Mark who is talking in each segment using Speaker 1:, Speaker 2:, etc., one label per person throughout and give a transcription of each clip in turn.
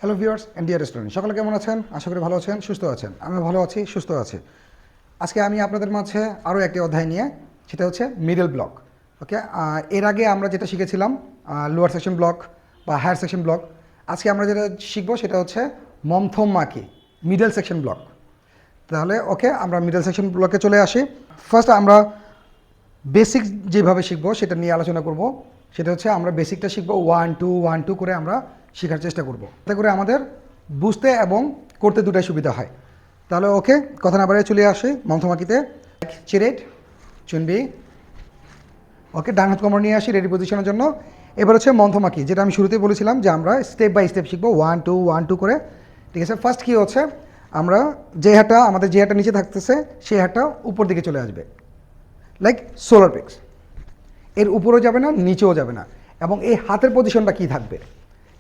Speaker 1: Hello viewers and dear student, সকলে কেমন আছেন? আশা করি ভালো আছেন, সুস্থ আছেন। আমি ভালো আছি, সুস্থ আছি। আজকে আমি আপনাদের মাঝে আরও একটি অধ্যায় নিয়ে, সেটা হচ্ছে মিডল ব্লক। ওকে, এর আগে আমরা যেটা শিখেছিলাম লোয়ার সেকশন ব্লক বা হায়ার সেকশন ব্লক। আজকে আমরা যেটা শিখবো সেটা হচ্ছে মন্থম-মাকি মিডল সেকশন ব্লক। তাহলে ওকে, আমরা মিডল সেকশন ব্লকে চলে আসি। ফার্স্ট আমরা বেসিক যেভাবে শিখবো সেটা নিয়ে আলোচনা করব। সেটা হচ্ছে আমরা বেসিকটা শিখবো 1 2 1 2 করে আমরা শেখার চেষ্টা করব, যাতে করে আমাদের বুঝতে এবং করতে দুটাই সুবিধা হয়। তাহলে ওকে, কথা না বাড়িয়ে চলে আসি মন্থমাকিতে। চিরেট চুনবি। ওকে, ডান হাত কোমর নিয়ে আসি রেডি পজিশনের জন্য। এবার হচ্ছে মন্থমাকি, যেটা আমি শুরুতেই বলেছিলাম যে আমরা স্টেপ বাই স্টেপ শিখবো 1 2 1 2 করে। ঠিক আছে, ফার্স্ট কী হচ্ছে, আমরা যে হাতটা আমাদের যে হাতটা নিচে থাকতেছে সেই হাতটা উপর দিকে চলে আসবে, লাইক সোলার প্লেক্স। এর উপরেও যাবে না, নিচেও যাবে না। এবং এই হাতের পজিশনটা কী থাকবে?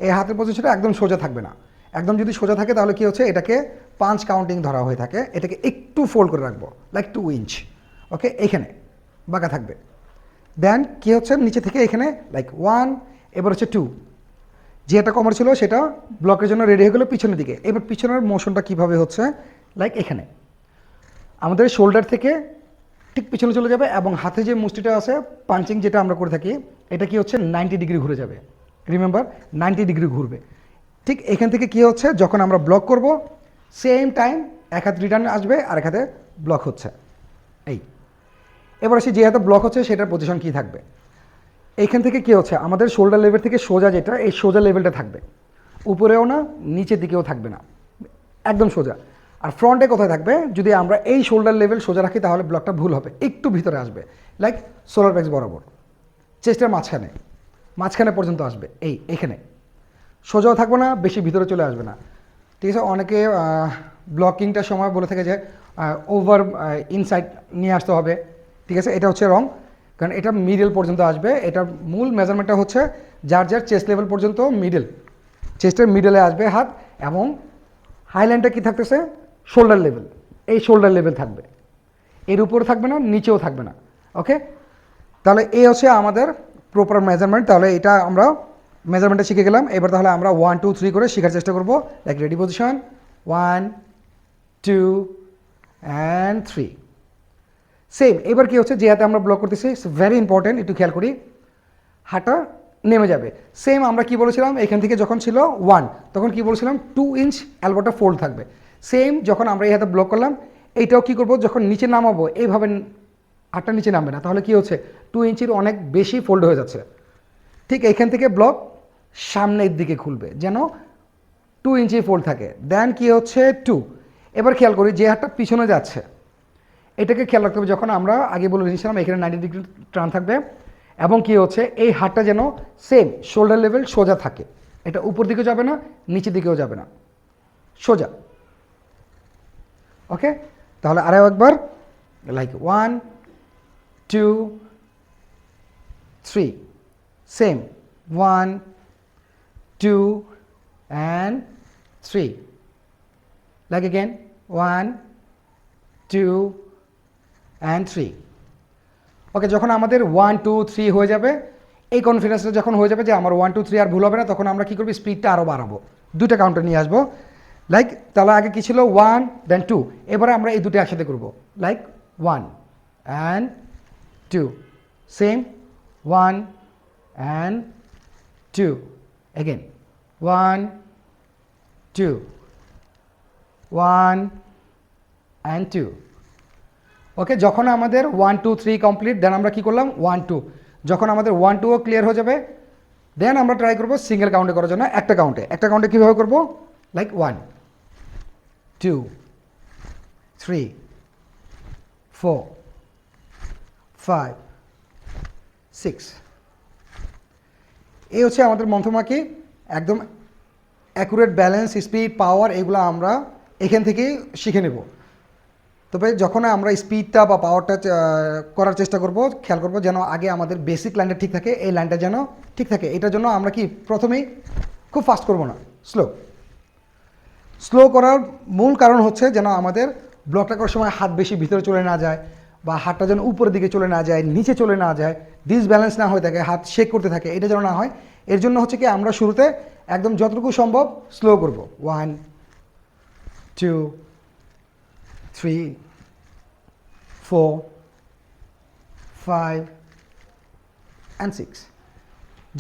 Speaker 1: এই হাতের পজিশনটা একদম সোজা থাকবে না। একদম যদি সোজা থাকে তাহলে কী হচ্ছে, এটাকে পাঁচ কাউন্টিং ধরা হয়ে থাকে। এটাকে একটু ফোল্ড করে রাখবো, লাইক 2 ইঞ্চ। ওকে, এখানে বাঁকা থাকবে। দেন কী হচ্ছে, নিচে থেকে এখানে লাইক 1, এবার হচ্ছে 2। যেটা কমার ছিল সেটা ব্লকের জন্য রেডি হয়ে গেলো পিছনের দিকে। এবার পিছনের মোশনটা কীভাবে হচ্ছে, লাইক এখানে আমাদের শোল্ডার থেকে ঠিক পিছনে চলে যাবে এবং হাতে যে মুষ্টিটা আছে পাঞ্চিং যেটা আমরা করে থাকি, এটা কি হচ্ছে 90 ডিগ্রি ঘুরে যাবে। রিমেম্বার, 90 ডিগ্রি ঘুরবে। ঠিক এখান থেকে কি হচ্ছে, যখন আমরা ব্লক করব সেম টাইম এক হাত রিটার্ন আসবে আর এক হাতে ব্লক হচ্ছে। এই এবার আসি যে হাতে ব্লক হচ্ছে সেটার পজিশন কী থাকবে। এইখান থেকে কি হচ্ছে, আমাদের শোল্ডার লেভেল থেকে সোজা যেটা, এই সোজা লেভেলটা থাকবে। উপরেও না, নিচের দিকেও থাকবে না, একদম সোজা। আর ফ্রন্টে কোথায় থাকবে, যদি আমরা এই শোল্ডার লেভেল সোজা রাখি তাহলে ব্লকটা ভুল হবে, একটু ভিতরে আসবে, লাইক সোলার প্লেক্স বরাবর, চেস্টের মাঝখানে মাঝখানে পর্যন্ত আসবে। এইখানে সোজাও থাকবে না, বেশি ভিতরে চলে আসবে না। ঠিক আছে, অনেকে ব্লকিংটার সময় বলে থাকে যে ওভার ইনসাইড নিয়ে আসতে হবে। ঠিক আছে, এটা হচ্ছে রং, কারণ এটা মিডল পর্যন্ত আসবে। এটার মূল মেজারমেন্টটা হচ্ছে যার যার চেস্ট লেভেল পর্যন্ত মিডল, চেস্টের মিডলে আসবে হাত, এবং হাইলাইনটা কী থাকতেছে, শোল্ডার লেভেল। এই শোল্ডার লেভেল থাকবে, এর উপরে থাকবে না, নিচেও থাকবে না। ওকে, তাহলে এই হচ্ছে আমাদের প্রপার মেজারমেন্ট। তাহলে এটা আমরা মেজারমেন্টটা শিখে গেলাম। এবার তাহলে আমরা 1 2 3 করে শেখার চেষ্টা করবো, like ready position 1 2 and 3। Same এবার কি হচ্ছে, যে হাতে আমরা ব্লক করতেছি, ইটস ভেরি ইম্পর্টেন্ট, একটু খেয়াল করি, হাঁটা নেমে যাবে। সেম আমরা কি বলেছিলাম, এখান থেকে যখন ছিল 1 তখন কি বলেছিলাম, 2 ইঞ্চ এলবোটা ফোল্ড থাকবে। সেম যখন আমরা এই হাতে ব্লক করলাম, এইটাও কি করব, যখন নিচে নামাবো এইভাবে হাতটা নিচে নামবে না, তাহলে কি হচ্ছে 2 ইঞ্চির অনেক বেশি ফোল্ড হয়ে যাচ্ছে। ঠিক এইখান থেকে ব্লক সামনের দিকে খুলবে, যেন 2 ইঞ্চি ফোল্ড থাকে। দেন কি হচ্ছে 2। এবার খেয়াল করি যে হাতটা পিছনে যাচ্ছে, এটাকে খেয়াল রাখতে হবে। যখন আমরা আগে বলে দিয়েছিলাম এখানে 90 ডিগ্রি টার্ন থাকবে, এবং কি হচ্ছে এই হাতটা যেন সেম শোল্ডার লেভেল সোজা থাকে। এটা উপর দিকেও যাবে না, নিচের দিকেও যাবে না, সোজা। ওকে, তাহলে আরও একবার, like 1 2 3, same 1 2 and 3, like again 1 2 and 3। ওকে, যখন আমাদের 1 2 3 হয়ে যাবে, এই কনফিডেন্সটা যখন হয়ে যাবে যে আমার 1 2 3 আর ভুল হবে না, তখন আমরা কী করবো, স্পিডটা আরও বাড়াবো, দুটো কাউন্টার নিয়ে আসবো। লাইক তাহলে আগে কী ছিল 1 দেন 2, এবারে আমরা এই দুটো একসাথে করবো, like 1 and 2, same 1 and 2, again 1 2 1 and 2। ওকে, যখন আমাদের 1 2 3 কমপ্লিট, দেন আমরা কি করলাম 1 2। যখন আমাদের 1 2ও ক্লিয়ার হয়ে যাবে, দেন আমরা ট্রাই করবো সিঙ্গেল কাউন্টে করার জন্য। একটা কাউন্টে কীভাবে করবো, লাইক 1 2 3 4 5 6। এই হচ্ছে আমাদের মন্থমাকি। একদম অ্যাকুরেট ব্যালেন্স, স্পিড, পাওয়ার এগুলো আমরা এখান থেকেই শিখে নেব। তবে যখন আমরা স্পিডটা বা পাওয়ারটা করার চেষ্টা করব, খেয়াল করব যেন আগে আমাদের বেসিক লাইনটা ঠিক থাকে, এই লাইনটা যেন ঠিক থাকে। এটার জন্য আমরা কি প্রথমেই খুব ফাস্ট করব না, স্লো করার মূল কারণ হচ্ছে যেন আমাদের ব্লকটা করার সময় হাত বেশি ভিতরে চলে না যায়, বা হাতটা যেন উপরের দিকে চলে না যায়, নিচে চলে না যায়, ডিসব্যালেন্স না হয়ে থাকে, হাত শেক করতে থাকে, এটা যেন না হয়। এর জন্য হচ্ছে কি আমরা শুরুতে একদম যতটুকু সম্ভব স্লো করব 1 2 3 4 5 অ্যান্ড 6।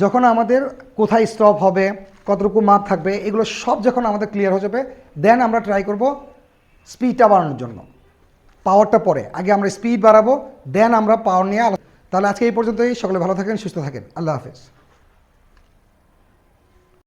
Speaker 1: যখন আমাদের কোথায় স্টপ হবে, কতটুকু মাপ থাকবে, এগুলো সব যখন আমাদের ক্লিয়ার হয়ে যাবে, দেন আমরা ট্রাই করব স্পিডটা বাড়ানোর জন্য। পাওয়ারটা পরে, আগে আমরা স্পিড বাড়াবো, দেন আমরা পাওয়ার নিয়ে তাহলে আজকে এই পর্যন্তই। সকলে ভালো থাকেন, সুস্থ থাকেন। আল্লাহ হাফেজ।